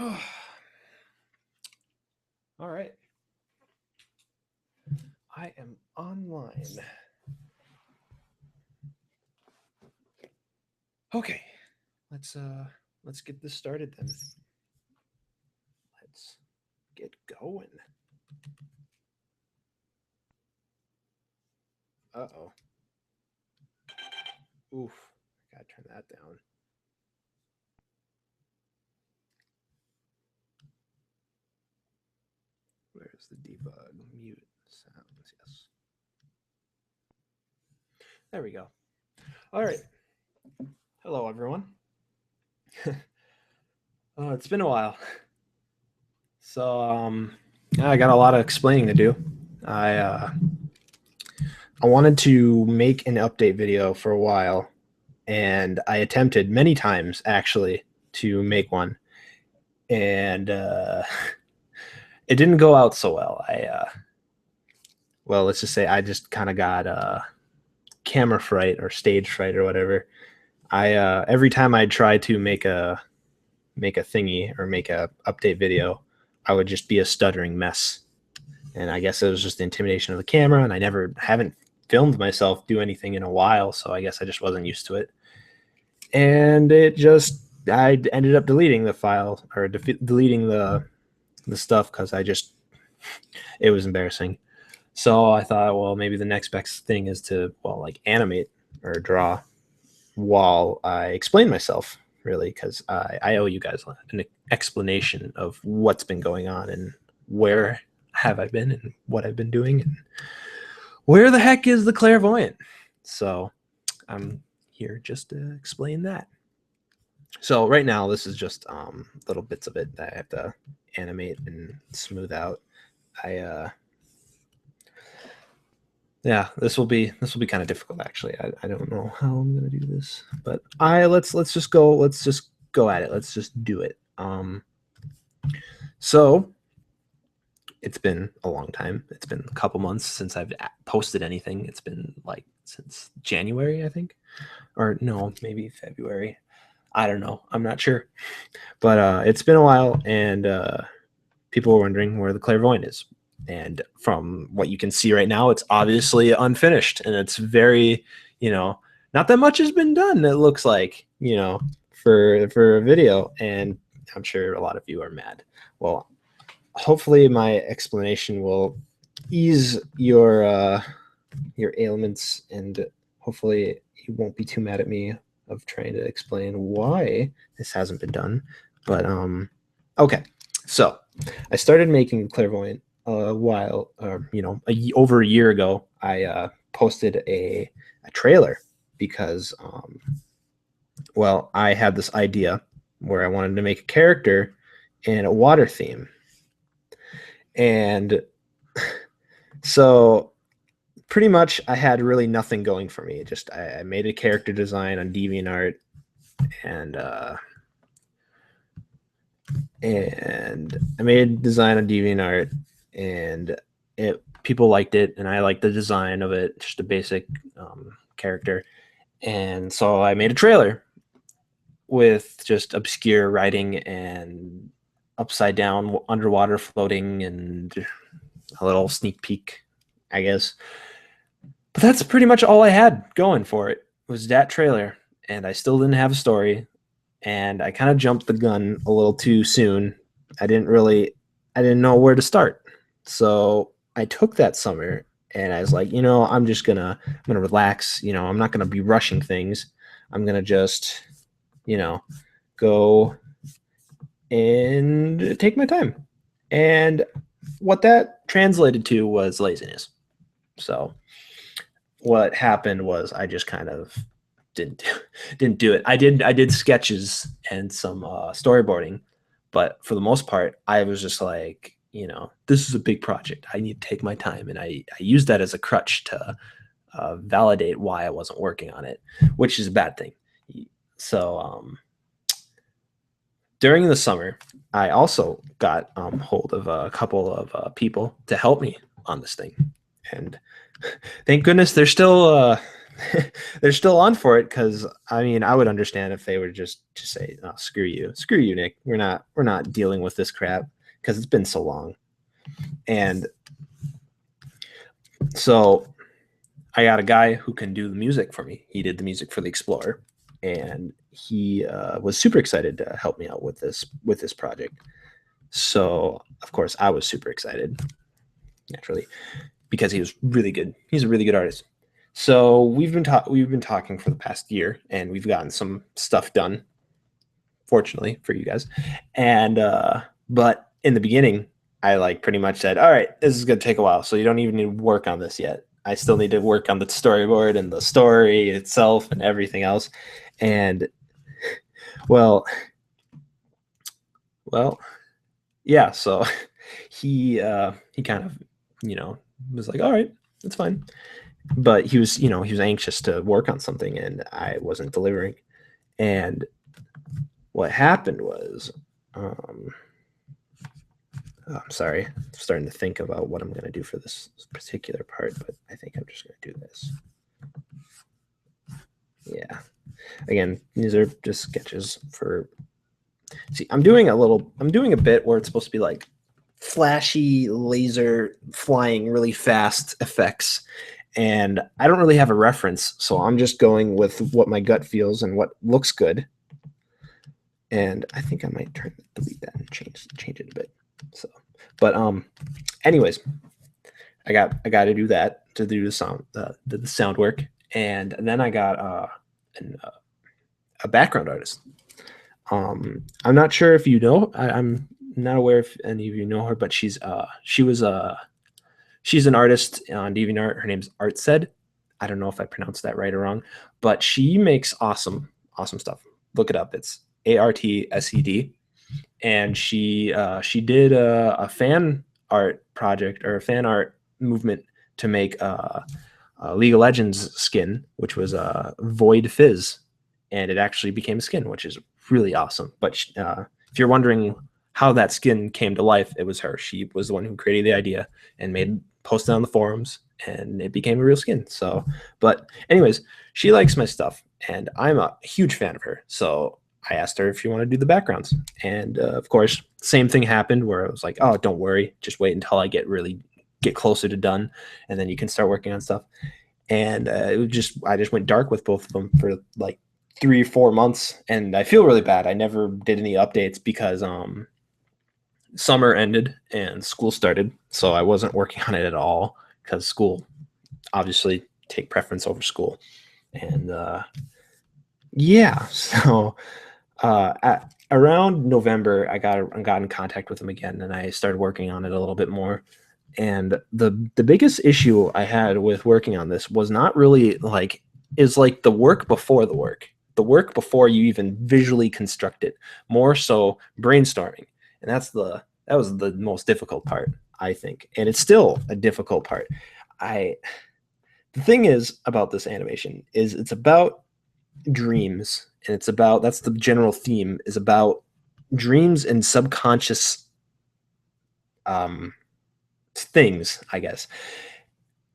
Oh. All right. I am online. Okay. Let's get this started then. Let's get going. Uh-oh. Oof. Gotta turn that down. Where's the debug? Mute sounds. Yes. There we go. All right. Hello, everyone. It's been a while. So, I got a lot of explaining to do. I wanted to make an update video for a while, and I attempted many times actually to make one, and it didn't go out so well. Well, let's just say I just kind of got camera fright or stage fright or whatever. Every time I tried to make a thingy or make a update video, I would just be a stuttering mess. And I guess it was just the intimidation of the camera, and I haven't filmed myself do anything in a while, so I guess I just wasn't used to it. And I ended up deleting the file, or deleting the stuff, because it was embarrassing. So I thought, well, maybe the next best thing is to, well, like animate or draw while I explain myself, really, because I owe you guys an explanation of what's been going on and where have I been and what I've been doing and where the heck is the Clairvoyant. So I'm here just to explain that. So right now, this is just little bits of it that I have to animate and smooth out. Yeah, this will be kind of difficult, actually. I don't know how I'm gonna do this, but let's just go at it. Let's just do it. So it's been a long time. It's been a couple months since I've posted anything. It's been like since January, I think, or no, maybe February. I don't know. I'm not sure, but it's been a while, and people are wondering where the Clairvoyant is. And from what you can see right now, it's obviously unfinished, and it's very, not that much has been done. It looks like, for a video, and I'm sure a lot of you are mad. Well, hopefully my explanation will ease your ailments, and hopefully you won't be too mad at me of trying to explain why this hasn't been done. But okay, so I started making Clairvoyant a while, over a year ago. I posted a trailer because, well, I had this idea where I wanted to make a character in a water theme. And so pretty much I had really nothing going for me. Just I made a character design on DeviantArt, and I made a design on DeviantArt, and people liked it, and I liked the design of it, just a basic character. And so I made a trailer with just obscure writing and upside down underwater floating and a little sneak peek, I guess. But that's pretty much all I had going for it, was that trailer, and I still didn't have a story, and I kind of jumped the gun a little too soon. I didn't know where to start. So I took that summer, and I was like, I'm gonna relax. I'm not gonna be rushing things. I'm gonna just, go and take my time. And what that translated to was laziness. So what happened was I just kind of didn't do it. I did sketches and some storyboarding, but for the most part, I was just like, this is a big project. I need to take my time, and I used that as a crutch to validate why I wasn't working on it, which is a bad thing. So during the summer, I also got hold of a couple of people to help me on this thing, and thank goodness they're still they're still on for it because I mean I would understand if they were just to say, oh, screw you, Nick. We're not dealing with this crap because it's been so long. And so I got a guy who can do the music for me. He did the music for the Explorer, and he was super excited to help me out with this project. So of course I was super excited, naturally, because he was really good. He's a really good artist. So we've been talking for the past year, and we've gotten some stuff done, fortunately for you guys. And but in the beginning, I like pretty much said, all right, this is gonna take a while, so you don't even need to work on this yet. I still need to work on the storyboard and the story itself and everything else. And well, yeah. So he kind of, was like, all right, that's fine. But he was anxious to work on something, and I wasn't delivering. And what happened was, I'm sorry, I'm starting to think about what I'm going to do for this particular part, but I think I'm just going to do this. Yeah. Again, these are just sketches for. See, I'm doing a bit where it's supposed to be like flashy laser flying really fast effects, and I don't really have a reference, so I'm just going with what my gut feels and what looks good. And I think I might delete that and change it a bit. So, but anyways, I got to do that to do the sound work, and then I got a background artist. I'm not sure if you know. I'm not aware if any of you know her, but she's an artist on DeviantArt. Her name's Artsed. I don't know if I pronounced that right or wrong, but she makes awesome stuff. Look it up. It's Artsed, and she did a fan art project or a fan art movement to make a League of Legends skin, which was a Void Fizz, and it actually became a skin, which is really awesome. But if you're wondering how that skin came to life, it was her. She was the one who created the idea and posted on the forums, and it became a real skin. So, but anyways, she likes my stuff, and I'm a huge fan of her. So I asked her if she wanted to do the backgrounds, and of course, same thing happened where I was like, "Oh, don't worry, just wait until I get closer to done, and then you can start working on stuff." And I just went dark with both of them for like 3 or 4 months, and I feel really bad. I never did any updates because summer ended and school started, so I wasn't working on it at all because school obviously take preference over school. And yeah, so around November, I got in contact with them again, and I started working on it a little bit more. And the biggest issue I had with working on this was not really is the work before the work before you even visually construct it, more so brainstorming. And that was the most difficult part, I think. And it's still a difficult part. The thing is about this animation is it's about dreams, and that's the general theme, is about dreams and subconscious things, I guess,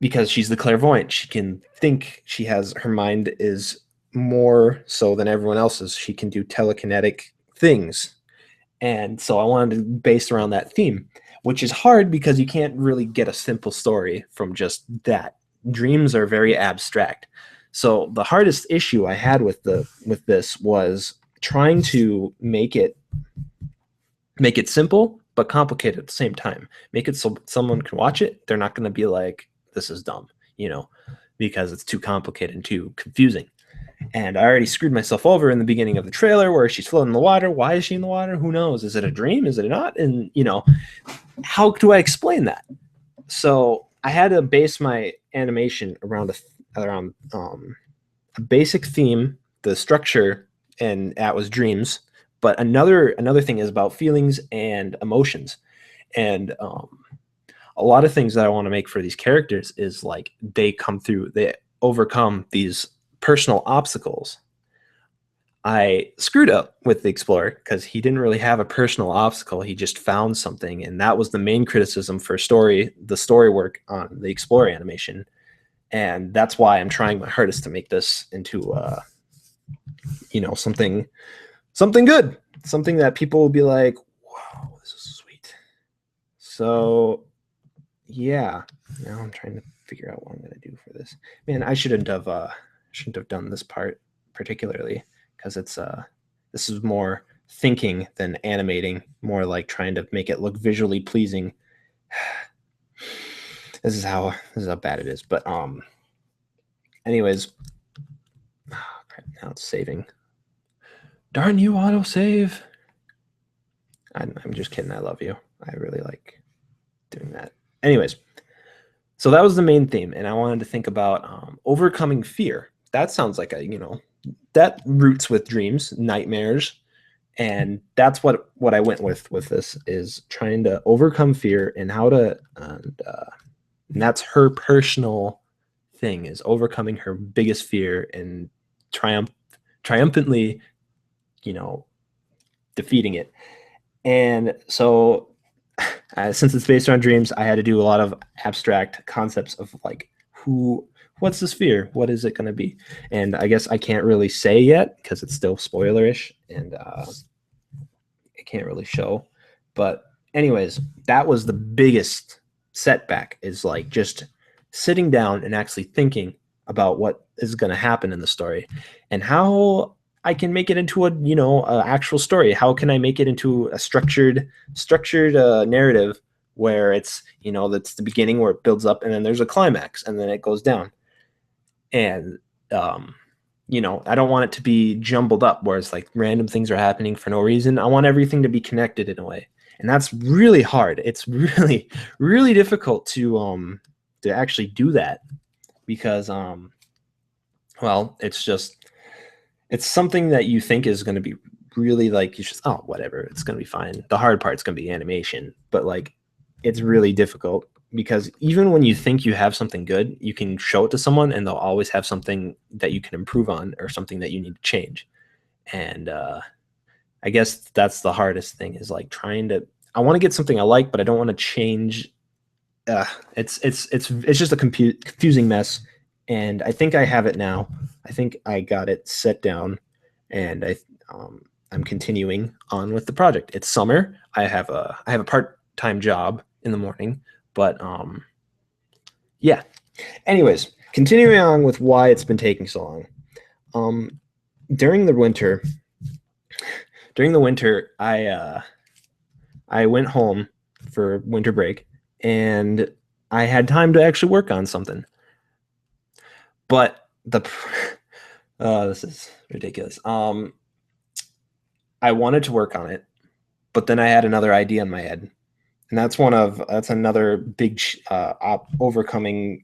because she's the clairvoyant. She can think. Her mind is more so than everyone else's. She can do telekinetic things. And so I wanted to base around that theme, which is hard because you can't really get a simple story from just that. Dreams are very abstract. So the hardest issue I had with this was trying to make it simple but complicated at the same time. Make it so someone can watch it. They're not going to be like, this is dumb, because it's too complicated and too confusing. And I already screwed myself over in the beginning of the trailer where she's floating in the water. Why is she in the water? Who knows? Is it a dream? Is it not? And, how do I explain that? So I had to base my animation around a basic theme, the structure, and that was dreams. But another thing is about feelings and emotions. And a lot of things that I want to make for these characters is they overcome these personal obstacles. I screwed up with the Explorer because he didn't really have a personal obstacle. He just found something, and that was the main criticism for the story work on the Explorer animation. And that's why I'm trying my hardest to make this into something good, something that people will be like, wow, this is sweet. So yeah, now I'm trying to figure out what I'm gonna do for this. Man, I shouldn't have done this part particularly, because this is more thinking than animating, more like trying to make it look visually pleasing. This is how bad it is. But anyways, crap, now it's saving. Darn you, autosave. I'm just kidding. I love you. I really like doing that. Anyways, so that was the main theme, and I wanted to think about overcoming fear. That sounds like that roots with dreams, nightmares, and that's what I went with this, is trying to overcome fear and how to, and that's her personal thing, is overcoming her biggest fear and triumphantly, defeating it. And so since it's based on dreams, I had to do a lot of abstract concepts of like, what's this fear? What is it going to be? And I guess I can't really say yet because it's still spoilerish, and I can't really show. But anyways, that was the biggest setback, is like just sitting down and actually thinking about what is going to happen in the story and how I can make it into a actual story. How can I make it into a structured narrative where it's, that's the beginning where it builds up and then there's a climax and then it goes down. And, I don't want it to be jumbled up where it's like random things are happening for no reason. I want everything to be connected in a way. And that's really hard. It's really, really difficult to actually do that because, well, it's something that you think is going to be really like, you just, oh, whatever, it's going to be fine. The hard part's going to be animation, but like, it's really difficult because even when you think you have something good, you can show it to someone and they'll always have something that you can improve on or something that you need to change. And I guess that's the hardest thing, is like I want to get something I like, but I don't want to change. It's just a confusing mess. And I think I have it now. I think I got it set down, and I'm continuing on with the project. It's summer. I have a part-time job in the morning, but yeah. Anyways, continuing on with why it's been taking so long. During the winter, I went home for winter break, and I had time to actually work on something. But this is ridiculous. I wanted to work on it, but then I had another idea in my head, and that's another big overcoming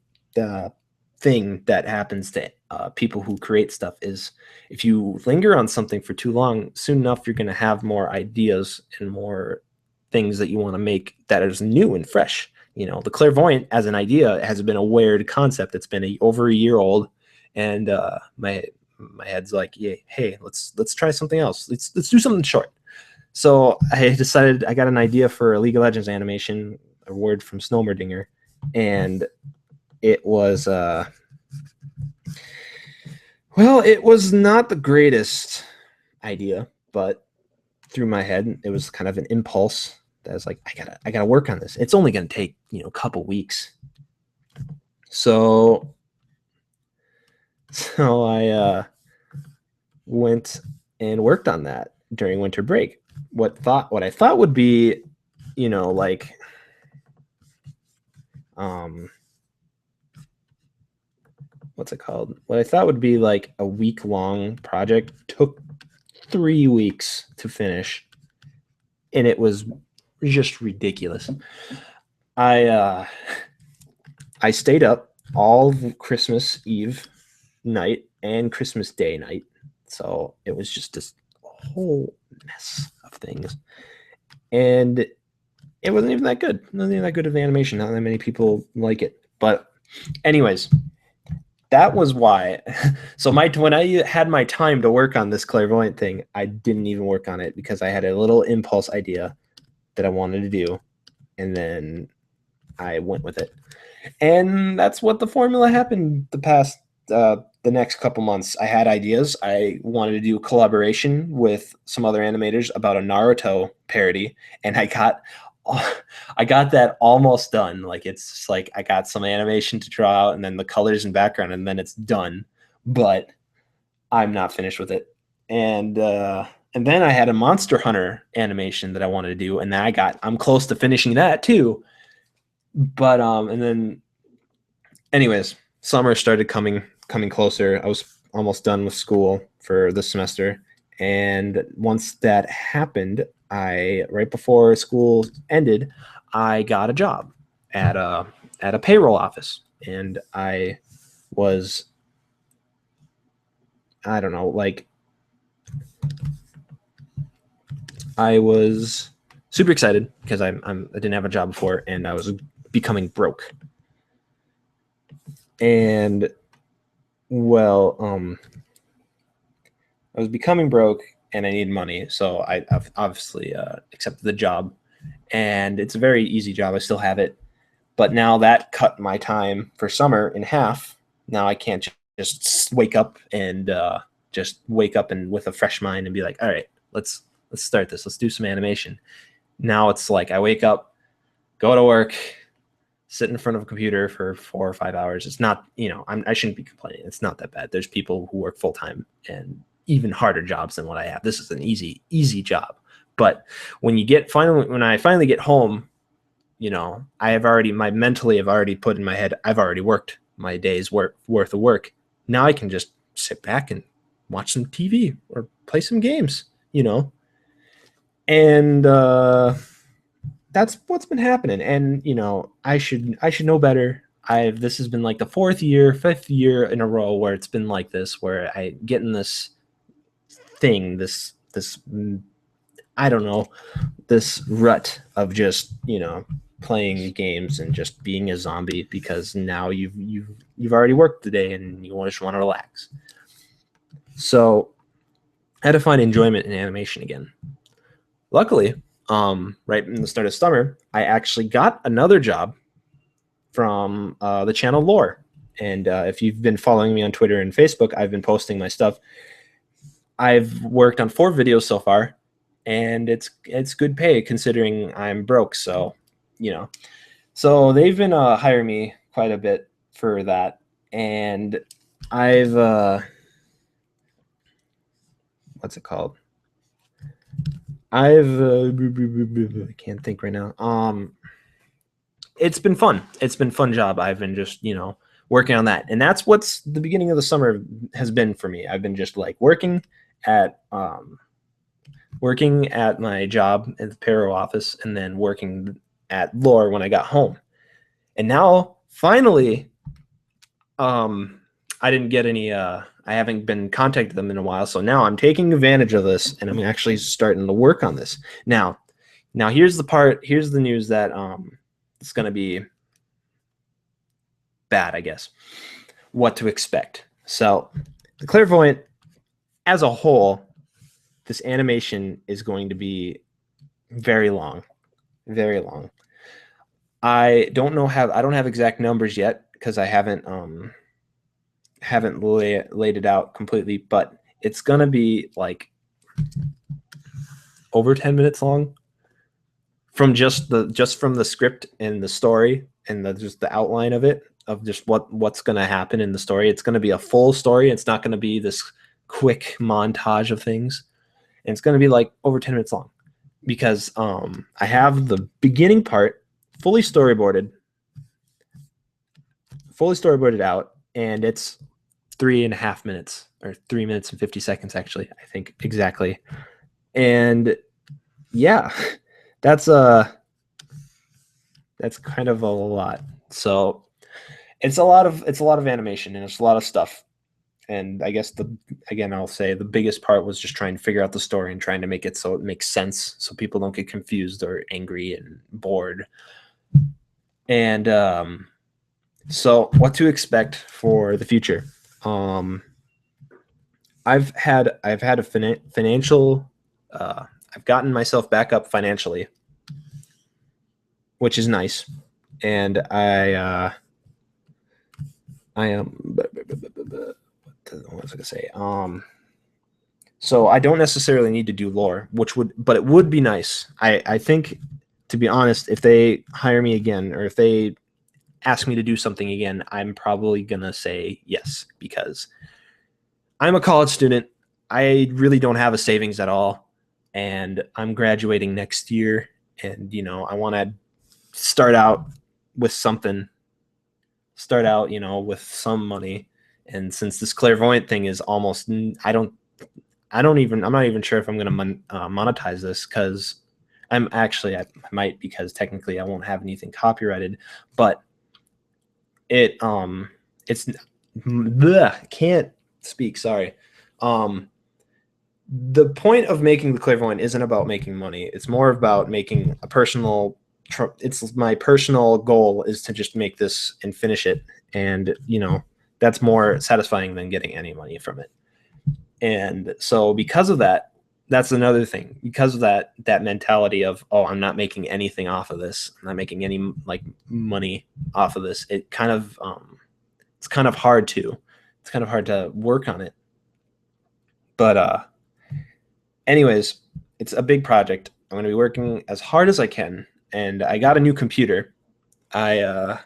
thing that happens to people who create stuff, is if you linger on something for too long, soon enough you're going to have more ideas and more things that you want to make that is new and fresh. The Clairvoyant as an idea has been a weird concept. It's been over a year old, and my head's like, yeah, hey, let's try something else. Let's do something short. So I decided, I got an idea for a League of Legends animation, a word from Snowmerdinger, and it was it was not the greatest idea, but through my head, it was kind of an impulse that was like, I gotta work on this. It's only gonna take a couple weeks. So I went and worked on that during winter break. What I thought would be, like what's it called? What I thought would be like a week-long project took 3 weeks to finish, and it was just ridiculous. I stayed up all Christmas Eve night and Christmas Day night, so it was just this whole mess of things, and it wasn't even that good. Not even that good of the animation. Not that many people like it, but anyways, that was why. So when I had my time to work on this Clairvoyant thing, I didn't even work on it because I had a little impulse idea that I wanted to do, and then I went with it. And that's what the formula happened the next couple months. I had ideas. I wanted to do a collaboration with some other animators about a Naruto parody, and I got that almost done. Like, it's just like I got some animation to draw out and then the colors and background, and then it's done. But I'm not finished with it. And then I had a Monster Hunter animation that I wanted to do, and then I'm close to finishing that too. But and then anyways, summer started coming closer. I was almost done with school for this semester. And once that happened, right before school ended, I got a job at a payroll office. And I don't know, like, I was super excited because I didn't have a job before, and I was becoming broke. And well, I was becoming broke and I needed money, so I obviously accepted the job. And it's a very easy job. I still have it, but now that cut my time for summer in half. Now I can't just wake up and with a fresh mind and be like, all right, let's start this. Let's do some animation. Now it's like I wake up, go to work, sit in front of a computer for 4 or 5 hours. It's not, I shouldn't be complaining. It's not that bad. There's people who work full time and even harder jobs than what I have. This is an easy job. But when I finally get home, mentally have already put in my head, I've already worked my day's worth of work. Now I can just sit back and watch some TV or play some games, and that's what's been happening. And I should know better. This has been like the 5th year in a row where it's been like this, where I get in this thing, this I don't know, this rut of just playing games and just being a zombie, because now you've already worked the day and you just want to relax. So I had to find enjoyment in animation again. Luckily, right in the start of summer, I actually got another job from the channel Lore. And if you've been following me on Twitter and Facebook, I've been posting my stuff. I've worked on 4 videos so far, and it's good pay considering I'm broke. So, so they've been hiring me quite a bit for that. And I've what's it called? I can't think right now. It's been fun. It's been a fun job. I've been just, working on that. And that's what's the beginning of the summer has been for me. I've been just like working at my job at the payroll office, and then working at Lore when I got home. And now finally, I didn't get any I haven't been contacted them in a while, so now I'm taking advantage of this, and I'm actually starting to work on this. Now here's the news that it's going to be bad, I guess. What to expect. So the Clairvoyant as a whole, this animation is going to be very long. Very long. I don't have exact numbers yet because I haven't laid it out completely, but it's gonna be like over 10 minutes long from just from the script and the story and just the outline of it, of just what's gonna happen in the story. It's gonna be a full story. It's not gonna be this quick montage of things, and it's gonna be like over 10 minutes long, because I have the beginning part fully storyboarded out, and it's 3.5 minutes, or 3 minutes and 50 seconds, actually, I think exactly. And yeah, that's kind of a lot. So it's a lot of animation, and it's a lot of stuff. And I guess I'll say the biggest part was just trying to figure out the story and trying to make it so it makes sense, so people don't get confused or angry and bored. And so what to expect for the future. I've had a financial I've gotten myself back up financially, which is nice. and I am. What was I gonna say? So I don't necessarily need to do lore, but it would be nice. I think, to be honest, if they hire me again or if they ask me to do something again, I'm probably gonna say yes, because I'm a college student. I really don't have a savings at all, and I'm graduating next year, and I want to start out with something, with some money. And since this clairvoyant thing is almost, I'm not even sure if I'm going to monetize this, because I might, because technically I won't have anything copyrighted, but it's can't speak. Sorry. The point of making the clairvoyant isn't about making money. It's more about making a personal. It's my personal goal is to just make this and finish it, and that's more satisfying than getting any money from it. And so because of that, that's another thing. Because of that mentality of, oh, I'm not making anything off of this, I'm not making any money off of this, it's kind of hard to work on it. But anyways, it's a big project. I'm going to be working as hard as I can, and I got a new computer. I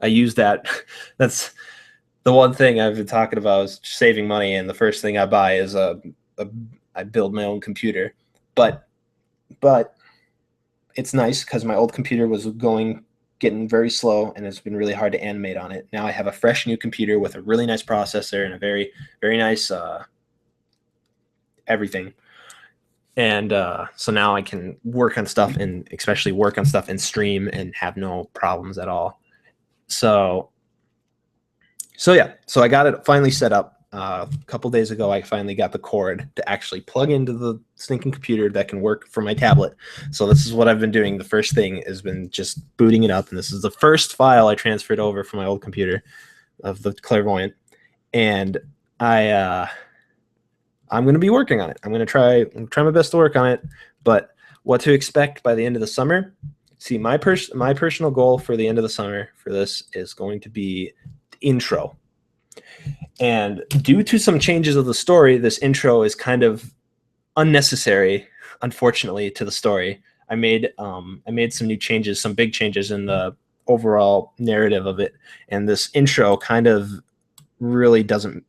use that. That's the one thing I've been talking about, is saving money, and the first thing I buy is I build my own computer. But it's nice because my old computer was getting very slow, and it's been really hard to animate on it. Now I have a fresh new computer with a really nice processor and a very, very nice everything. And so now I can work on stuff, and especially work on stuff in stream, and have no problems at all. So yeah, so I got it finally set up. A couple days ago, I finally got the cord to actually plug into the stinking computer that can work for my tablet. So this is what I've been doing. The first thing has been just booting it up, and this is the first file I transferred over from my old computer of the clairvoyant. And I'm going to be working on it. I'm going to try my best to work on it. But what to expect by the end of the summer? See, my personal goal for the end of the summer for this is going to be the intro. And due to some changes of the story, this intro is kind of unnecessary, unfortunately, to the story. I made some new changes, some big changes in the overall narrative of it, and this intro kind of really doesn't.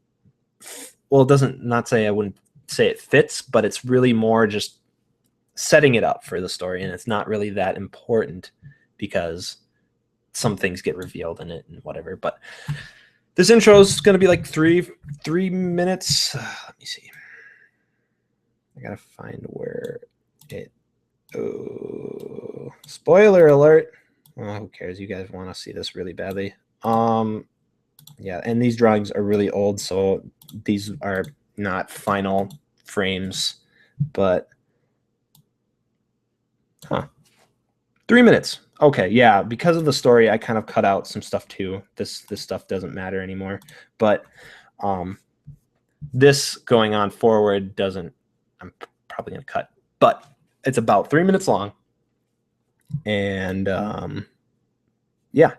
Well, it doesn't. Not say I wouldn't say it fits, but it's really more just setting it up for the story, and it's not really that important because some things get revealed in it and whatever. But this intro is going to be like three minutes. Let me see. I gotta find where it. Oh, spoiler alert! Oh, who cares? You guys want to see this really badly. Yeah, and these drawings are really old, so these are not final frames, but 3 minutes. Okay, yeah, because of the story, I kind of cut out some stuff too. This stuff doesn't matter anymore, but this going on forward doesn't. I'm probably gonna cut, but it's about 3 minutes long, and yeah,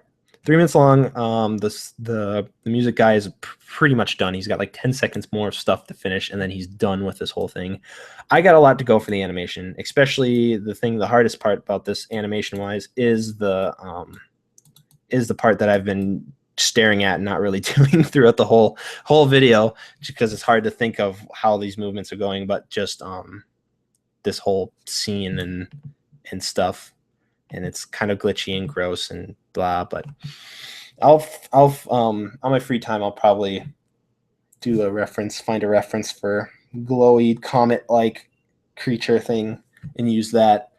3 minutes long. The music guy is pretty much done. He's got like 10 seconds more stuff to finish, and then he's done with this whole thing. I got a lot to go for the animation, especially the hardest part about this animation wise is the part that I've been staring at and not really doing throughout the whole video, because it's hard to think of how these movements are going, but just this whole scene and stuff. And it's kind of glitchy and gross and blah, but I'll on my free time, I'll probably find a reference for glowy comet-like creature thing and use that.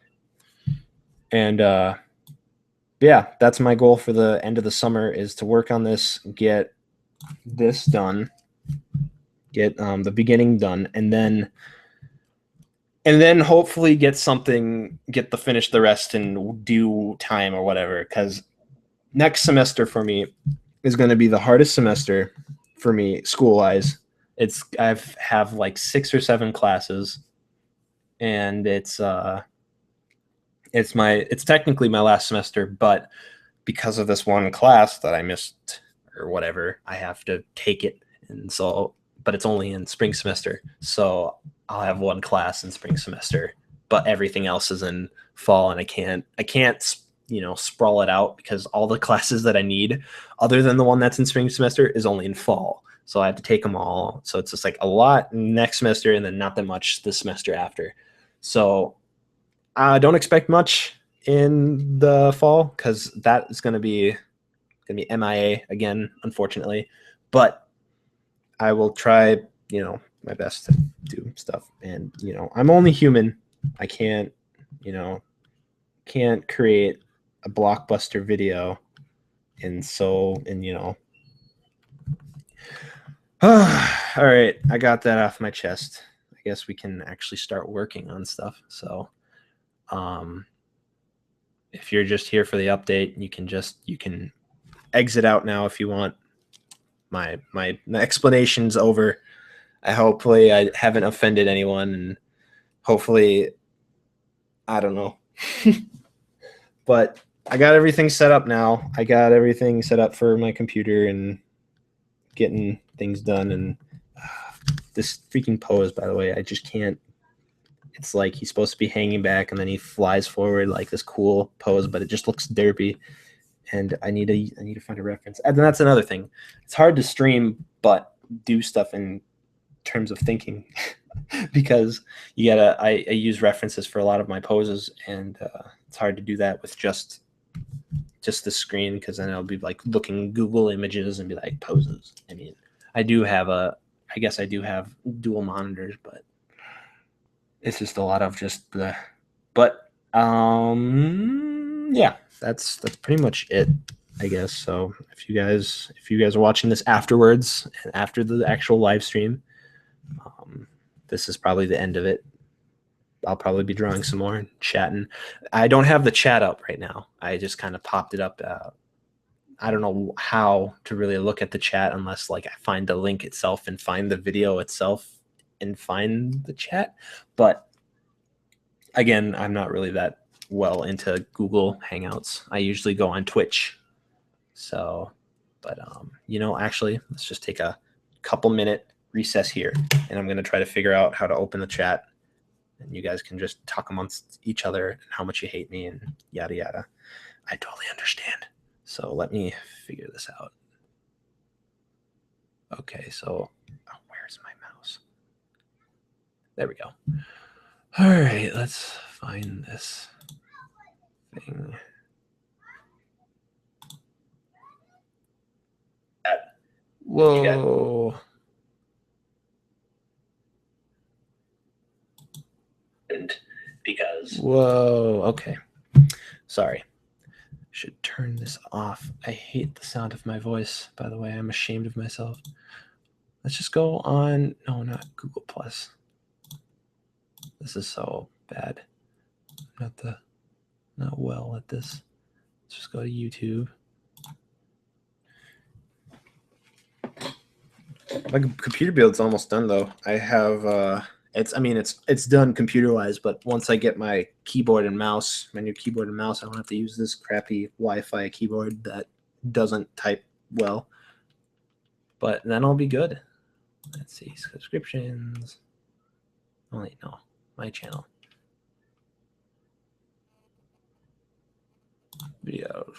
And yeah, that's my goal for the end of the summer, is to work on this, get this done, get the beginning done, and then hopefully finish the rest in due time or whatever, because next semester for me is going to be the hardest semester for me school-wise. I have like 6 or 7 classes, and it's technically my last semester, but because of this one class that I missed or whatever, I have to take it. And so, but it's only in spring semester. So I'll have one class in spring semester, but everything else is in fall, and I can't, sprawl it out because all the classes that I need other than the one that's in spring semester is only in fall. So I have to take them all. So it's just like a lot next semester and then not that much the semester after. So I don't expect much in the fall because that is going to be MIA again, unfortunately. But I will try, my best to do stuff. And, I'm only human. I can't create a blockbuster video. And so, all right, I got that off my chest. I guess we can actually start working on stuff. So, if you're just here for the update, you can exit out now if you want. My explanation's over. Hopefully I haven't offended anyone, and hopefully, I don't know. But I got everything set up now. I got everything set up for my computer and getting things done. And this freaking pose, by the way, I just can't. It's like he's supposed to be hanging back and then he flies forward like this cool pose, but it just looks derpy. And I need to find a reference. And that's another thing. It's hard to stream but do stuff in terms of thinking because I use references for a lot of my poses, and it's hard to do that with just the screen, because then I'll be like looking Google images and be like poses. I mean, I guess I do have dual monitors, but it's just a lot of just the. But yeah, that's pretty much it, I guess. So if you guys are watching this afterwards and after the actual live stream, this is probably the end of it. I'll probably be drawing some more and chatting. I don't have the chat up right now. I just kind of popped it up. I don't know how to really look at the chat unless like I find the link itself and find the video itself and find the chat. But again, I'm not really that well into Google Hangouts. I usually go on Twitch. So, but actually, let's just take a couple minute recess here, and I'm going to try to figure out how to open the chat, and you guys can just talk amongst each other and how much you hate me and yada yada. I totally understand. So let me figure this out. Okay, so where's my mouse? There we go. All right, let's find this thing. Whoa. Because. Whoa, okay. Sorry. Should turn this off. I hate the sound of my voice, by the way. I'm ashamed of myself. Let's just go on. No, not Google Plus. This is so bad. Not well at this. Let's just go to YouTube. My computer build's almost done though. I have it's done computer-wise, but once I get my keyboard and mouse, my new keyboard and mouse, I don't have to use this crappy Wi-Fi keyboard that doesn't type well. But then I'll be good. Let's see, subscriptions. Oh wait, no, my channel. Videos.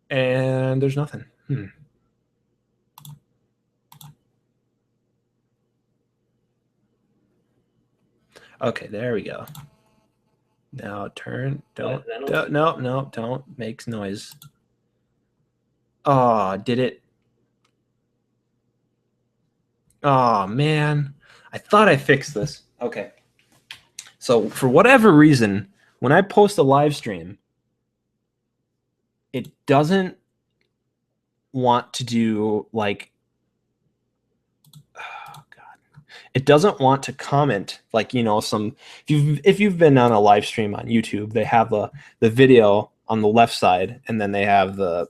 And there's nothing. Okay, there we go. Now turn. Don't make noise. Oh, did it? Oh man, I thought I fixed this. Okay. So for whatever reason, when I post a live stream, it doesn't want to do like, oh God, it doesn't want to comment like, if you've been on a live stream on YouTube, they have the video on the left side, and then they have the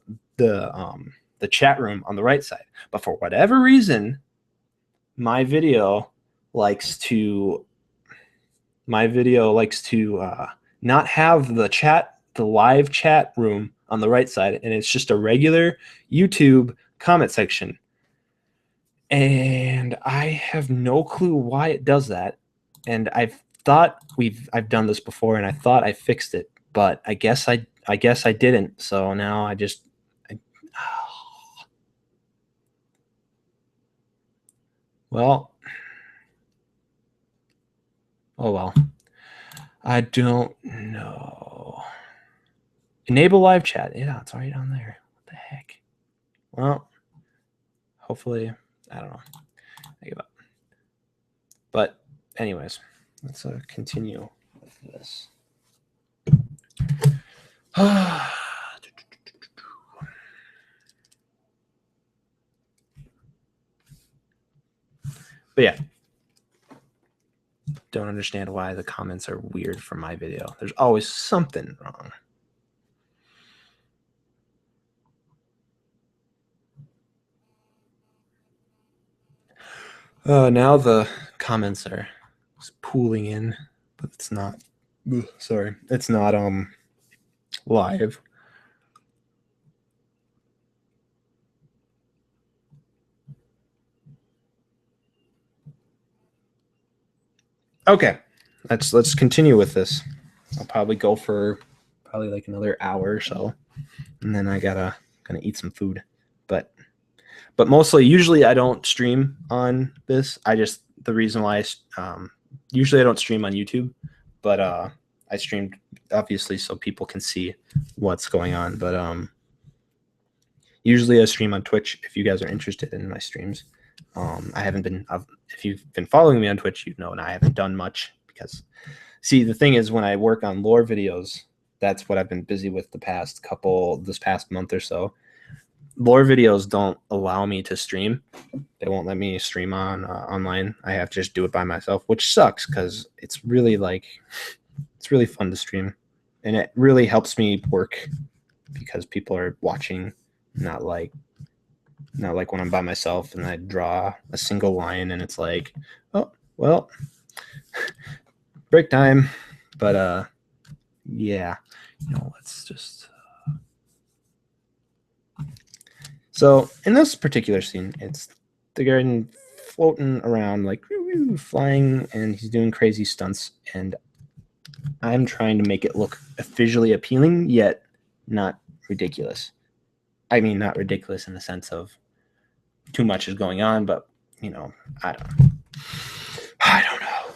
chat room on the right side. But for whatever reason, my video likes to not have the chat the live chat room on the right side, and it's just a regular YouTube comment section. And I have no clue why it does that. And I've thought I've done this before, and I thought I fixed it, but I guess I didn't. So now well, oh well. I don't know. Enable live chat. Yeah, it's already down there. What the heck? Well, hopefully, I don't know. I give up. But anyways, let's continue with this. But yeah, don't understand why the comments are weird for my video. There's always something wrong. Now the comments are pooling in, but it's not. Sorry, it's not live. Okay, let's continue with this. I'll probably go for like another hour or so, and then I gonna eat some food. But mostly, usually I don't stream on this. The reason why usually I don't stream on YouTube, but I streamed obviously so people can see what's going on. But usually I stream on Twitch if you guys are interested in my streams. I haven't been. If you've been following me on Twitch, you know, and I haven't done much because, see, the thing is, when I work on lore videos, that's what I've been busy with this past month or so. Lore videos don't allow me to stream. They won't let me stream on online. I have to just do it by myself, which sucks because it's really fun to stream, and it really helps me work because people are watching, not like when I'm by myself and I draw a single line and it's like, oh well, break time. But yeah, let's just. So in this particular scene, it's the garden floating around like flying, and he's doing crazy stunts, and I'm trying to make it look visually appealing yet not ridiculous. I mean, not ridiculous in the sense of too much is going on, but I don't know.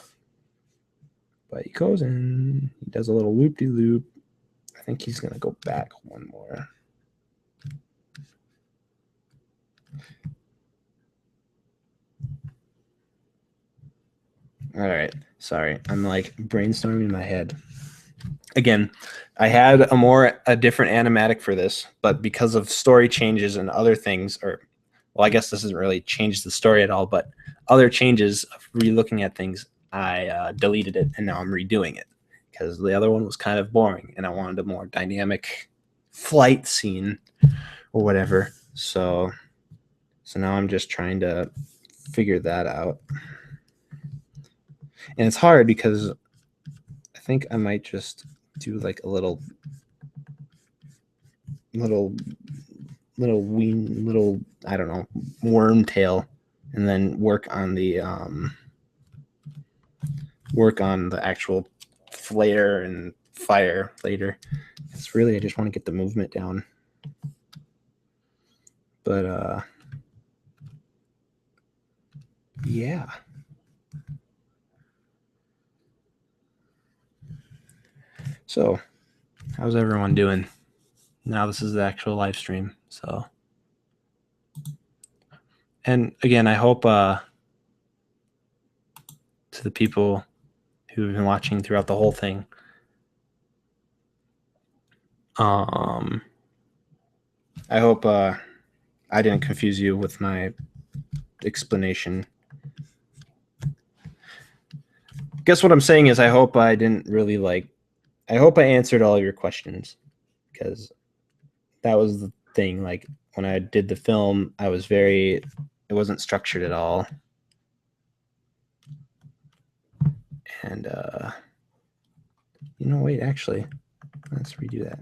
But he goes and he does a little loop-de-loop. I think he's gonna go back one more. All right, sorry, I'm like brainstorming in my head. Again, I had a different animatic for this, but because of story changes and other things, I guess this doesn't really change the story at all, but other changes of re-looking at things, I deleted it, and now I'm redoing it because the other one was kind of boring, and I wanted a more dynamic flight scene or whatever. So now I'm just trying to figure that out. And it's hard because I think I might just do like a little I don't know, worm tail, and then work on the actual flare and fire later. It's really, I just want to get the movement down. But yeah. So how's everyone doing? Now this is the actual live stream. So, and again, I hope to the people who've been watching throughout the whole thing, I hope I didn't confuse you with my explanation. Guess what I'm saying is I hope I didn't really I hope I answered all your questions, because that was the thing. Like when I did the film, it wasn't structured at all. And wait, actually, Let's redo that.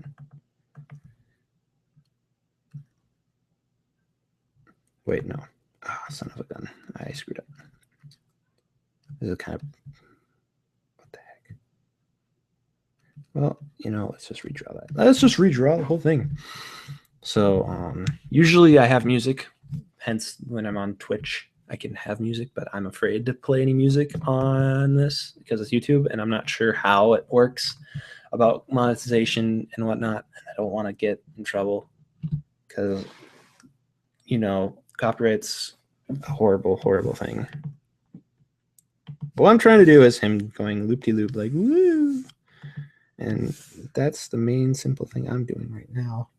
Wait, no. Ah, son of a gun. I screwed up. This is kind of, what the heck? Well, you know, let's just redraw that. Let's just redraw the whole thing. So usually I have music, hence when I'm on Twitch, I can have music, but I'm afraid to play any music on this because it's YouTube and I'm not sure how it works about monetization and whatnot. And I don't want to get in trouble because, you know, copyright's a horrible, horrible thing. But what I'm trying to do is him going loop-de-loop like, woo. And that's the main simple thing I'm doing right now.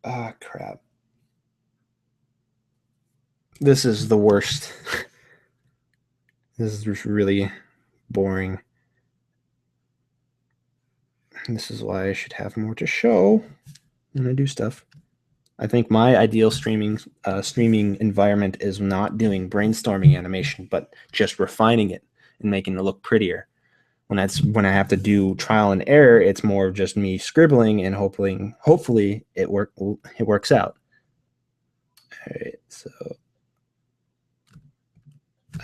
Ah, crap. This is the worst. This is just really boring. And this is why I should have more to show when I do stuff. I think my ideal streaming environment is not doing brainstorming animation, but just refining it and making it look prettier. When I have to do trial and error, it's more of just me scribbling and hopefully it works out. All right, so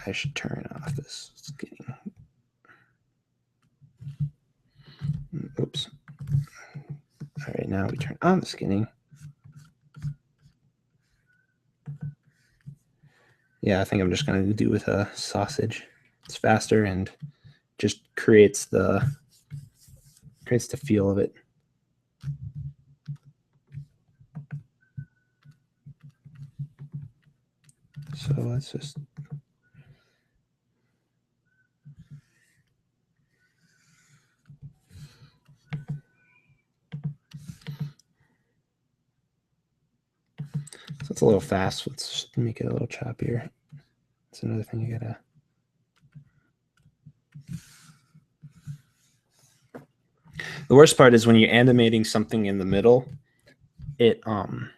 I should turn off this skinning. Oops. All right, now we turn on the skinning. Yeah, I think I'm just going to do with a sausage. It's faster and just creates the feel of it. So let's just so it's a little fast. Let's just make it a little choppier. That's another thing you gotta. The worst part is when you're animating something in the middle, it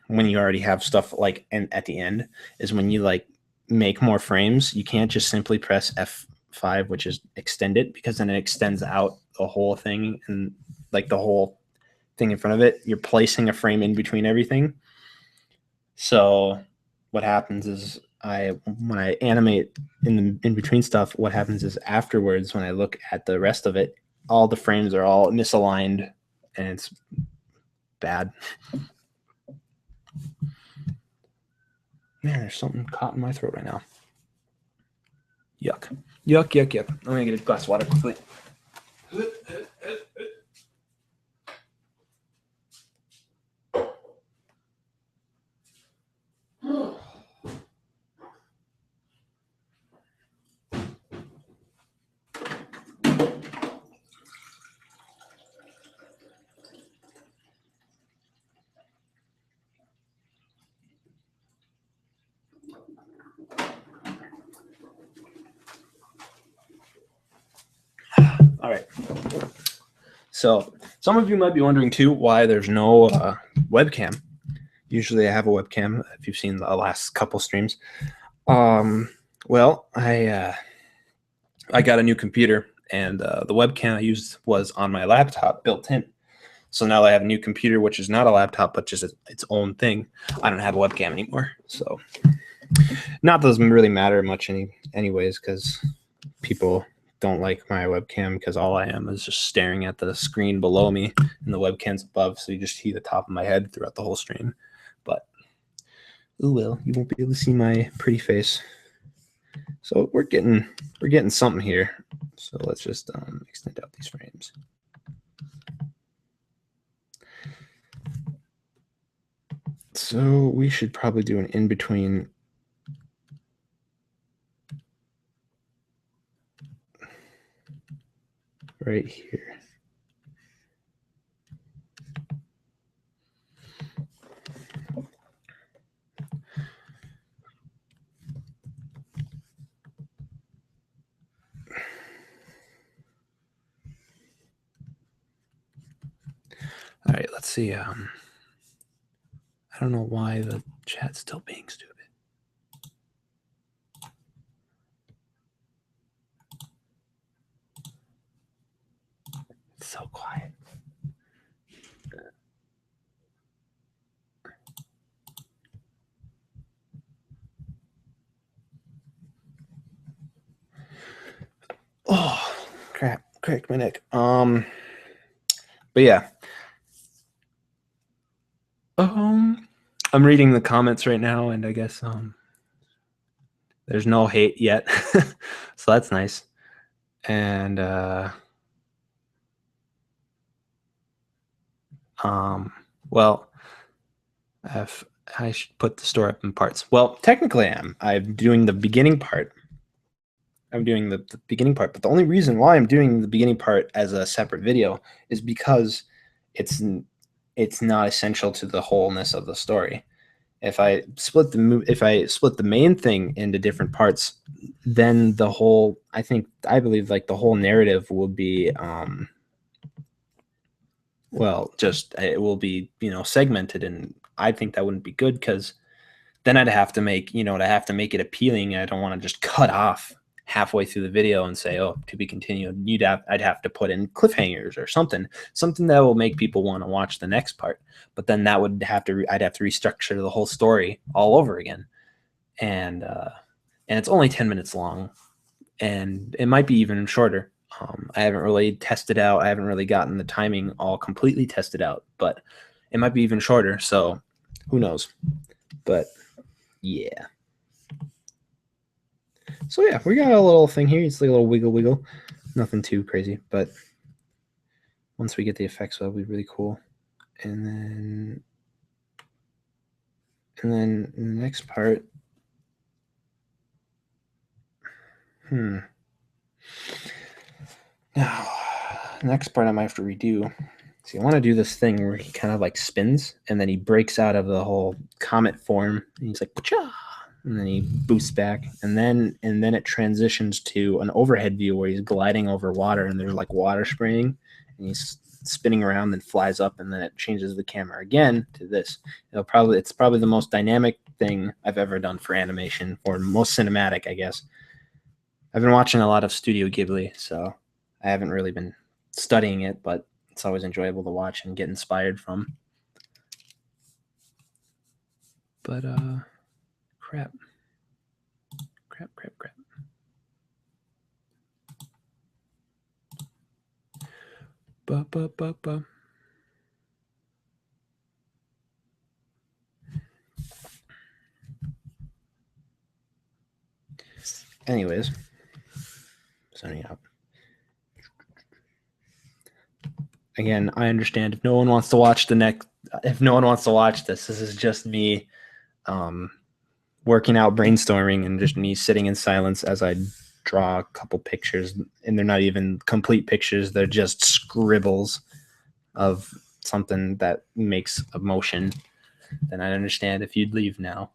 when you already have stuff like at the end is when you like make more frames, you can't just simply press F5, which is extend it, because then it extends out the whole thing and like the whole thing in front of it. You're placing a frame in between everything. So what happens is when I animate in between stuff, what happens is afterwards when I look at the rest of it, all the frames are all misaligned and it's bad. Man, there's something caught in my throat right now. Yuck. Yuck, yuck, yuck. I'm going to get a glass of water quickly. All right. So some of you might be wondering too why there's no webcam. Usually I have a webcam if you've seen the last couple streams. Well, I got a new computer and the webcam I used was on my laptop built in. So now I have a new computer, which is not a laptop, but just its own thing. I don't have a webcam anymore. So not doesn't really matter much anyways, because people don't like my webcam because all I am is just staring at the screen below me and the webcam's above. So you just see the top of my head throughout the whole stream. But, oh well, you won't be able to see my pretty face. So we're getting something here. So let's just extend out these frames. So we should probably do an in-between. Right here. All right, let's see. I don't know why the chat's still being stupid. It's so quiet. Oh, crap. Cracked my neck. But yeah. I'm reading the comments right now, and I guess there's no hate yet. So that's nice. And well, I should put the story up in parts. Well, technically I'm doing the beginning part. I'm doing the beginning part, but the only reason why I'm doing the beginning part as a separate video is because it's not essential to the wholeness of the story. If I split the main thing into different parts, then the whole I believe like the whole narrative will be well, just it will be, segmented, and I think that wouldn't be good because then I'd have to make it appealing. I don't want to just cut off halfway through the video and say, "Oh, to be continued." I'd have to put in cliffhangers or something that will make people want to watch the next part. But then that would I'd have to restructure the whole story all over again, and it's only 10 minutes long, and it might be even shorter. I haven't really tested out. I haven't really gotten the timing all completely tested out, but it might be even shorter. So who knows? But yeah. So yeah, we got a little thing here. It's like a little wiggle. Nothing too crazy, but once we get the effects, that'll be really cool. And then the next part. Now, next part I might have to redo. See, I want to do this thing where he kind of like spins and then he breaks out of the whole comet form. And he's like, Pacha! And then he boosts back, and then it transitions to an overhead view where he's gliding over water, and there's like water spraying, and he's spinning around, then flies up, and then it changes the camera again to this. It's probably the most dynamic thing I've ever done for animation, or most cinematic, I guess. I've been watching a lot of Studio Ghibli, so I haven't really been studying it, but it's always enjoyable to watch and get inspired from. But crap. Ba. Anyways, signing up. Again, I understand if no one wants to watch this is just me working out, brainstorming, and just me sitting in silence as I draw a couple pictures, and they're not even complete pictures. They're just scribbles of something that makes emotion. Then I'd understand if you'd leave now.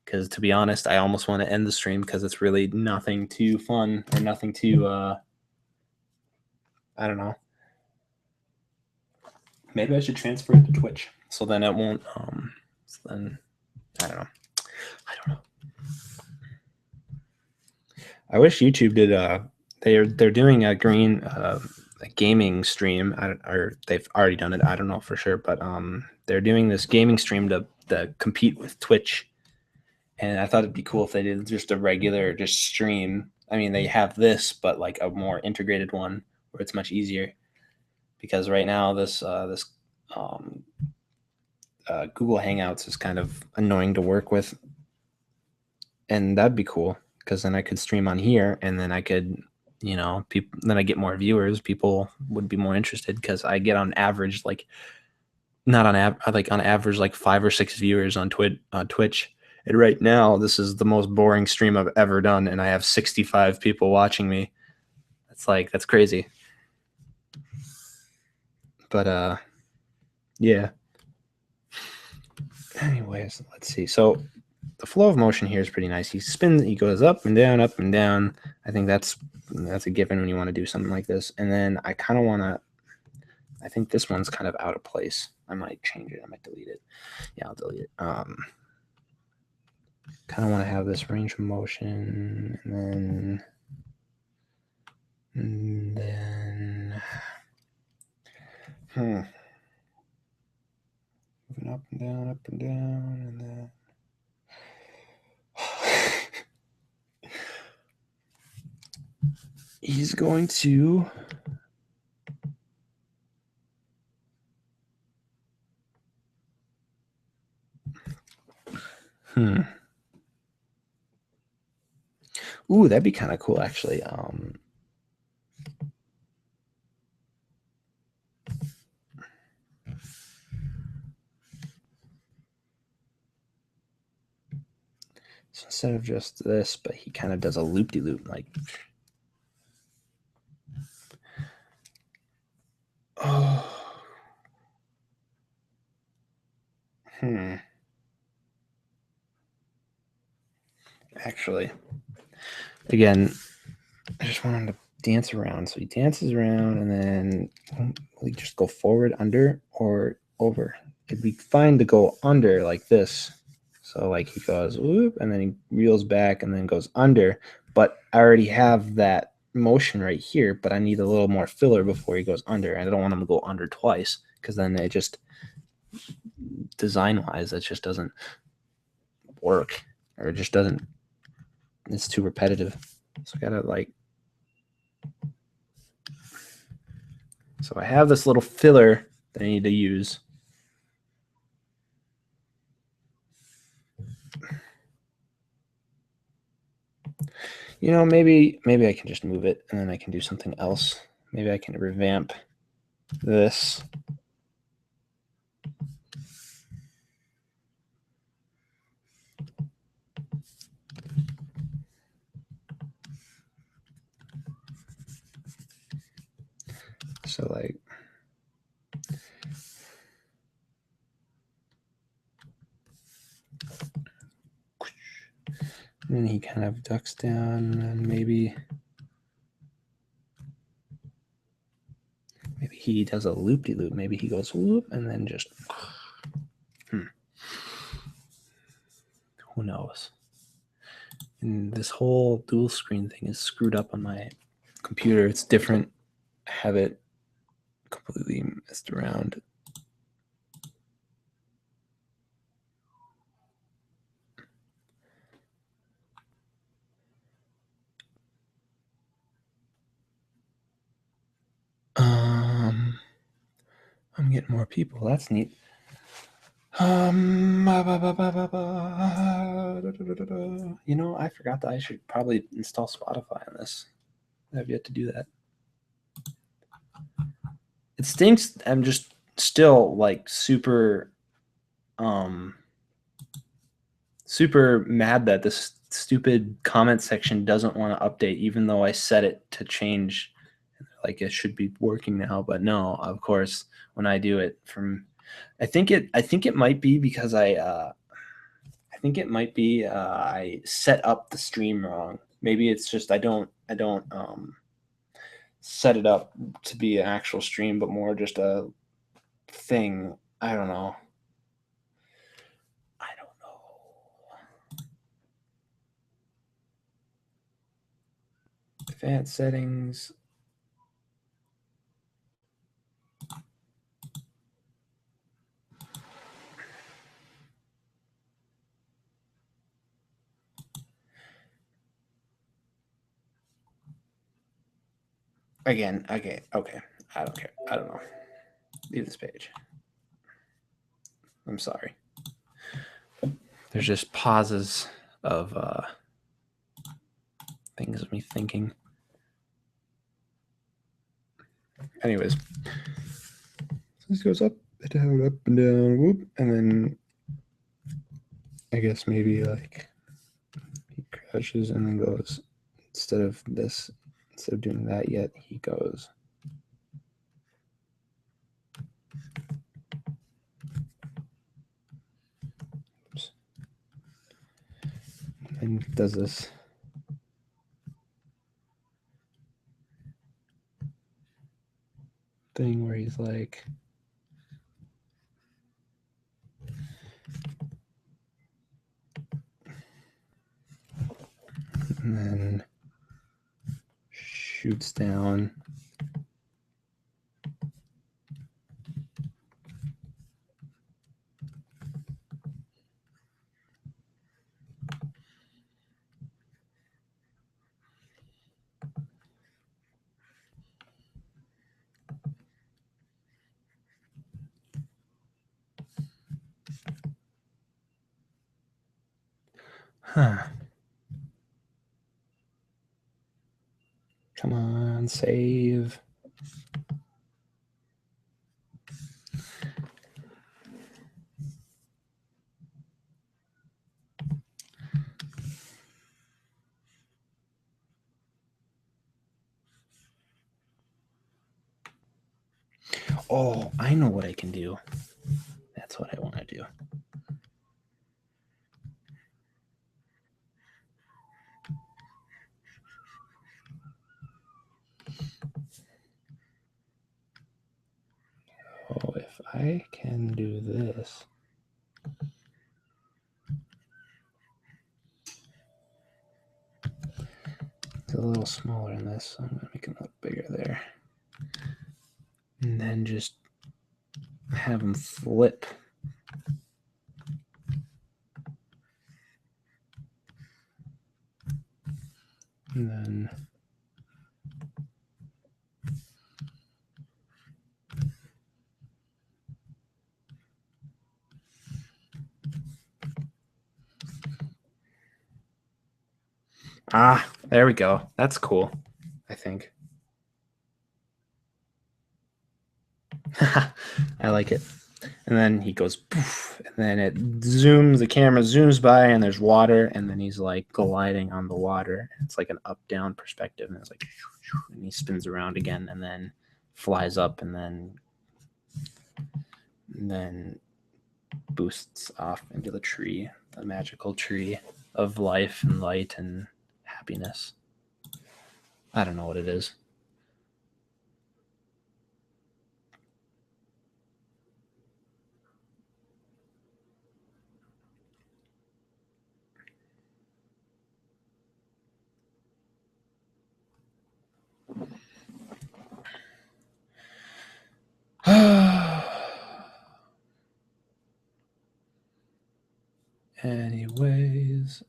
Because to be honest, I almost want to end the stream because it's really nothing too fun or nothing too, I don't know. Maybe I should transfer it to Twitch. So then it won't, I don't know. I wish YouTube did, they're doing a gaming stream, or they've already done it. I don't know for sure, but they're doing this gaming stream to compete with Twitch. And I thought it'd be cool if they did just a regular stream. I mean, they have this, but like a more integrated one where it's much easier. Because right now this Google Hangouts is kind of annoying to work with, and that'd be cool because then I could stream on here, and then I could, then I get more viewers. People would be more interested because I get on average on average like 5 or 6 viewers on Twitch. And right now, this is the most boring stream I've ever done, and I have 65 people watching me. That's crazy. But yeah. Anyways, let's see. So the flow of motion here is pretty nice. He spins, he goes up and down, up and down. I think that's a given when you want to do something like this. And then I kind of want to I think this one's kind of out of place. I might change it. I might delete it. Yeah, I'll delete it. Kind of want to have this range of motion, and then moving up and down, and then he's going to Ooh, that'd be kind of cool, actually. So instead of just this, but he kind of does a loop-de-loop, like. Oh. Actually, again, I just want him to dance around. So he dances around, and then we just go forward, under, or over. It'd be fine to go under like this. So like he goes whoop, and then he reels back and then goes under. But I already have that motion right here, but I need a little more filler before he goes under. And I don't want him to go under twice, because then it just, design-wise, it just doesn't work, or it just doesn't. It's too repetitive. So I gotta like. So I have this little filler that I need to use. You know, maybe I can just move it, and then I can do something else. Maybe I can revamp this. So like, and then he kind of ducks down, and maybe he does a loop-de-loop. Maybe he goes whoop, and then just, who knows? And this whole dual screen thing is screwed up on my computer. It's different. I have it completely messed around. I'm getting more people. That's neat. You know, I forgot that I should probably install Spotify on this. I've yet to do that. It stinks. I'm just still like super mad that this stupid comment section doesn't want to update, even though I set it to change. Like it should be working now, but no, of course, when I do it from, I think it might be because I set up the stream wrong. Maybe it's just I don't set it up to be an actual stream, but more just a thing. I don't know. Advanced settings. Again, okay. I don't care. I don't know. Leave this page. I'm sorry. There's just pauses of things of me thinking. Anyways, this goes up and down, whoop, and then I guess maybe like he crashes and then goes, instead of doing that yet, he goes. Oops. And does this. thing where he's like, and then shoots down. Huh. Come on, save. Oh, I know what I can do. That's what I want to do. Oh, if I can do this. It's a little smaller than this, so I'm going to make it a little bigger there. And then just have them flip. And then there we go. That's cool, I think. I like it. And then he goes poof, and then it zooms, the camera zooms by, and there's water, and then he's like gliding on the water. It's like an up-down perspective, and it's like, and he spins around again, and then flies up, and then boosts off into the tree, the magical tree of life and light and happiness. I don't know what it is.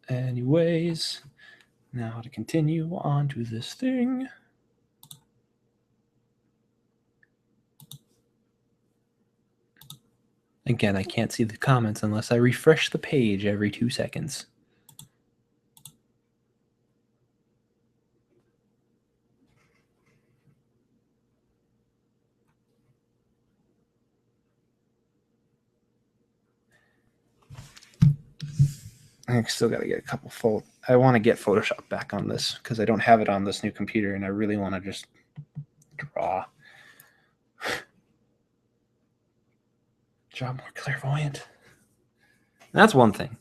Anyways, now to continue on to this thing. Again, I can't see the comments unless I refresh the page every 2 seconds. I still got to get a couple I want to get Photoshop back on this because I don't have it on this new computer, and I really want to just draw. Draw more clairvoyant. That's one thing.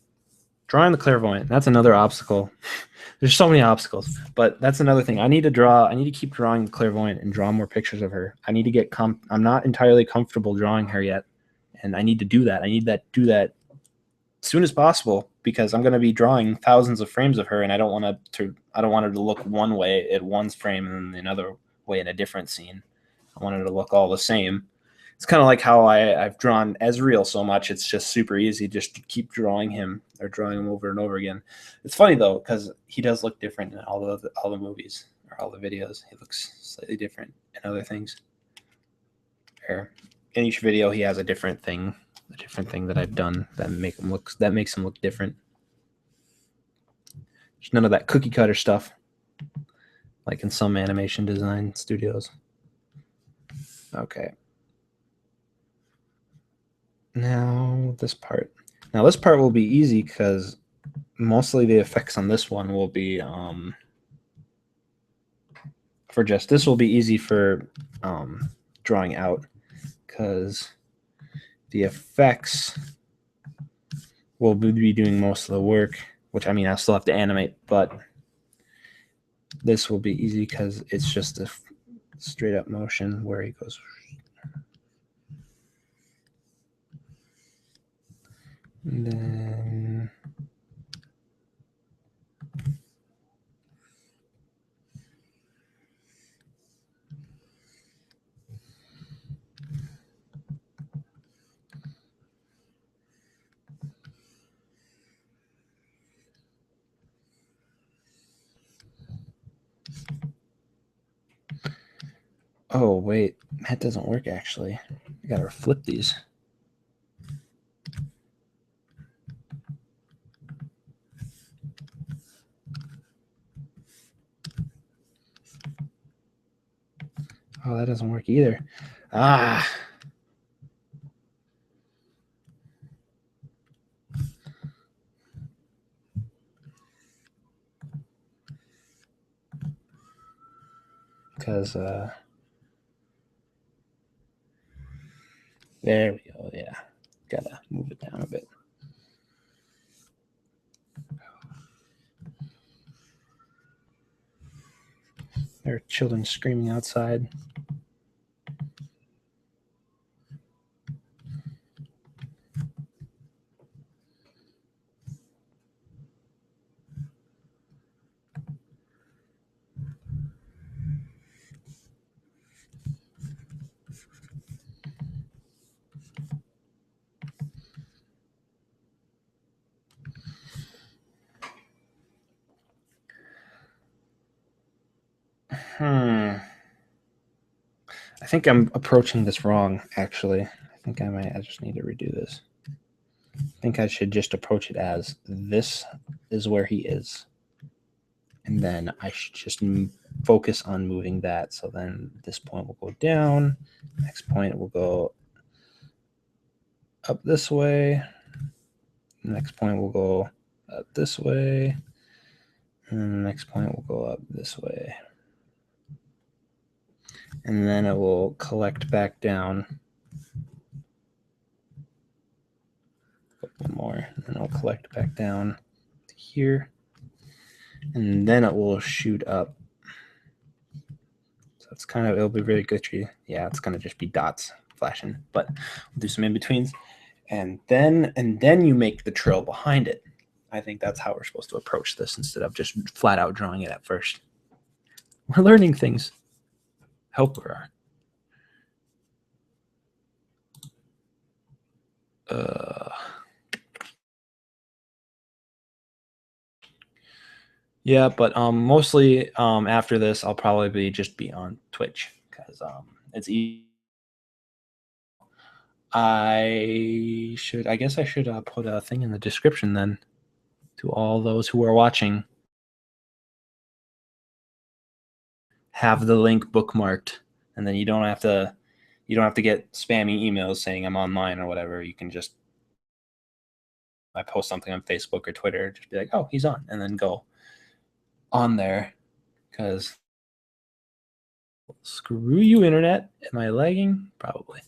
Drawing the clairvoyant, that's another obstacle. There's so many obstacles, but that's another thing. I need to keep drawing the clairvoyant and draw more pictures of her. I need to get I'm not entirely comfortable drawing her yet, and I need to do that. I need to do that as soon as possible because I'm going to be drawing thousands of frames of her, and I don't want her to look one way at one frame and then another way in a different scene. I want her to look all the same. It's kind of like how I've drawn Ezreal so much. It's just super easy just to keep drawing him or drawing him over and over again. It's funny, though, because he does look different in all the movies or all the videos. He looks slightly different in other things. Or in each video, he has a different thing that I've done that makes him look different. There's none of that cookie cutter stuff like in some animation design studios. Okay. Now this part will be easy because mostly the effects on this one will be this will be easy for drawing out because the effects will be doing most of the work, which I mean I still have to animate, but this will be easy because it's just a straight up motion where he goes And then oh, wait, that doesn't work actually. I gotta flip these. Oh, that doesn't work either. Ah. Because there we go. Yeah, gotta move it down a bit. There are children screaming outside. I think I'm approaching this wrong, actually. I just need to redo this. I think I should just approach it as this is where he is. And then I should just focus on moving that. So then this point will go down. Next point will go up this way. Next point will go up this way. And the next point will go up this way. And then it will collect back down. One more, and then it'll collect back down to here. And then it will shoot up. So it's kind of, it'll be very glitchy. Yeah, it's going to just be dots flashing, but we'll do some in-betweens. And then you make the trail behind it. I think that's how we're supposed to approach this instead of just flat out drawing it at first. We're learning things. Hope we are. Yeah, but mostly after this, I'll probably just be on Twitch because it's easy. I guess I should put a thing in the description then to all those who are watching. Have the link bookmarked, and then you don't have to get spammy emails saying I'm online or whatever. You can just, I post something on Facebook or Twitter, just be like, oh, he's on, and then go on there. Because screw you, internet. Am I lagging? Probably.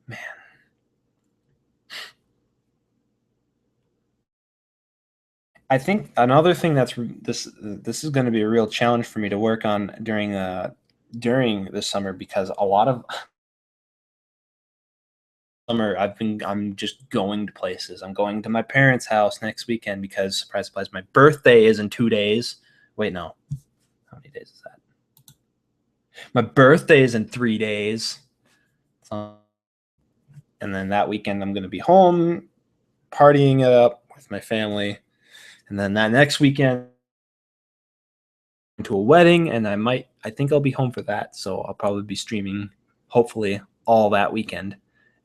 Man. I think another thing that's this is going to be a real challenge for me to work on during this summer, because a lot of summer I'm just going to places. I'm going to my parents' house next weekend because, surprise, surprise, my birthday is in 2 days. Wait, no. How many days is that? My birthday is in 3 days. And then that weekend I'm going to be home partying it up with my family. And then that next weekend to a wedding, and I think I'll be home for that. So I'll probably be streaming, hopefully, all that weekend.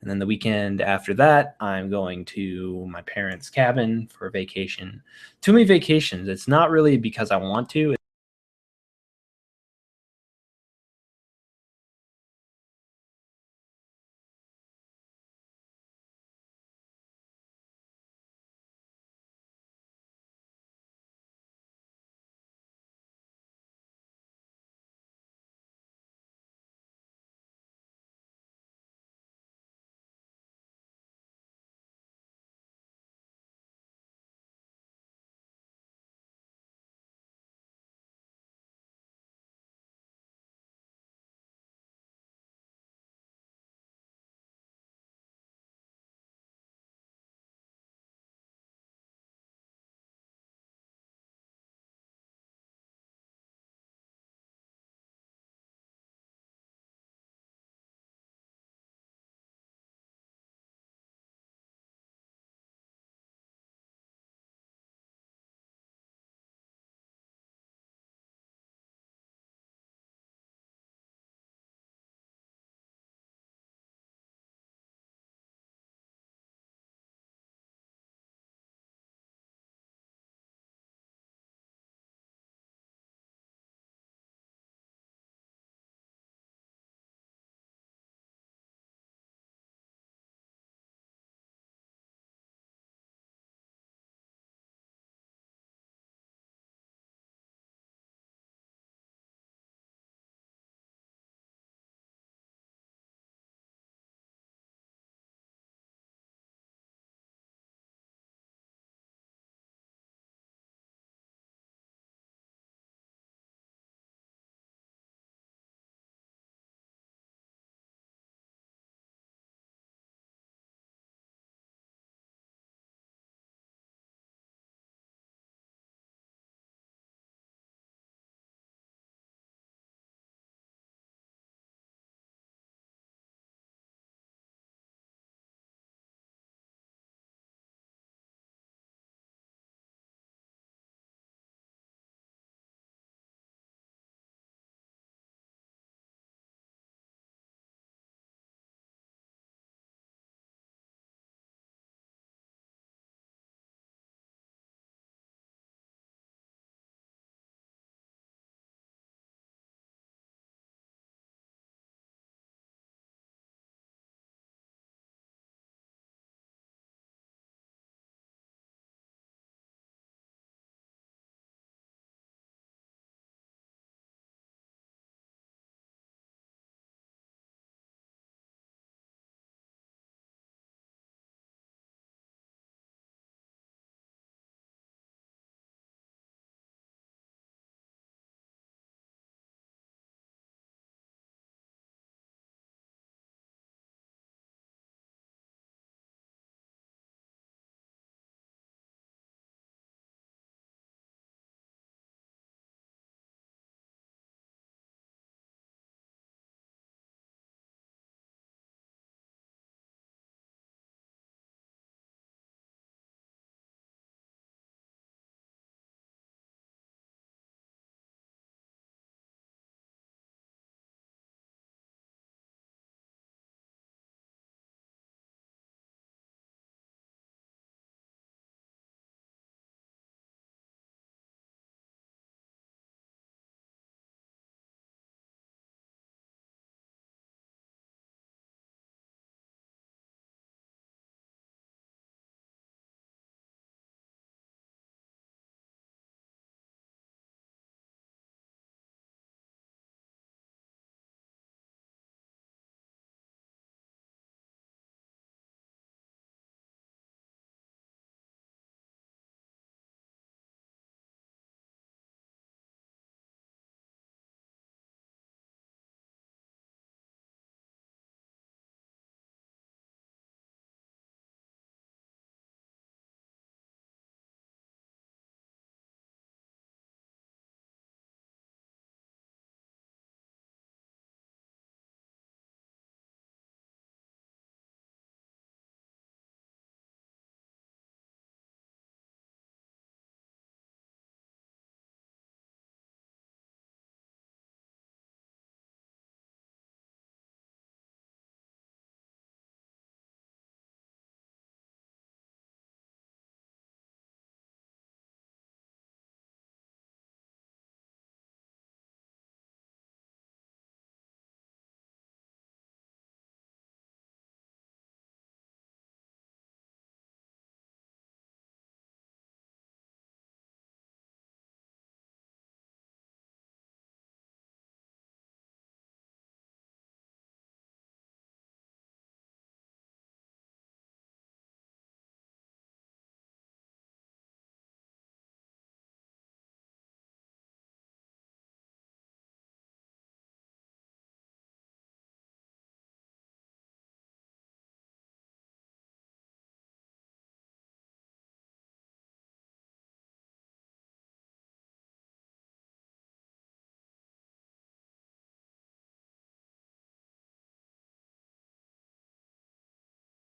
And then the weekend after that, I'm going to my parents' cabin for a vacation. Too many vacations. It's not really because I want to.